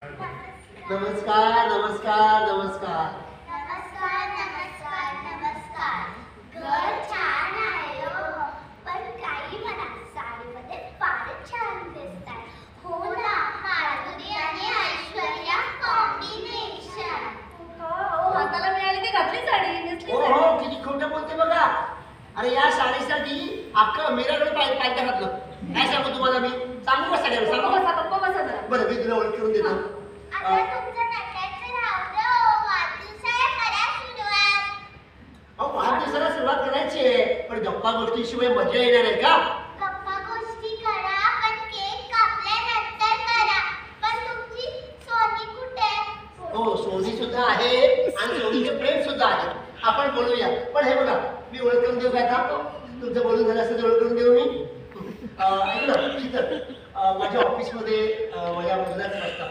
नमस्कार नमस्कार नमस्कार नमस्कार नमस्कार नमस्कार. घर छान आहे हो, पण काही म्हणा साडीमध्ये फारच छान दिसताय. हो ना, माधुरी आणि ऐश्वर्या कॉम्बिनेशन. हो, हाताला मिळाली ती घातली साडी नेसली हो साडी. हो किती खोटं बोलते बघा. अरे या साडीसाठी अख्खं मीराकडे पाहिजे घातलं. काय सांगू तुम्हाला मी? सांगू का साड्या पप्पा सांगू? बसा, पप्पा बसा जरा. बरं मी तुला ओळख करून देतो. आता तुमचं नटायचं राहू दे हो, वाढदिवसाला करा सुरुवात. अहो वाढदिवसाला सुरुवात करायची आहे, पण गप्पा गोष्टीशिवाय मजा येणार आहे का? गप्पा गोष्टी करा, पण केक कापल्यानंतर करा. पण तुमची सोनी कुठे? हो सोनी सुद्धा आहे आणि सोनीचे फ्रेंड सुद्धा आहे. आपण बोलूया. पण हे बघा मी ओळख करून देऊ काय का? तुमचं बोलून झालं असं ओळख करून देऊ मी. ऐक ना शीतल, माझ्या ऑफिसमध्ये माझ्या मुलाच असतात.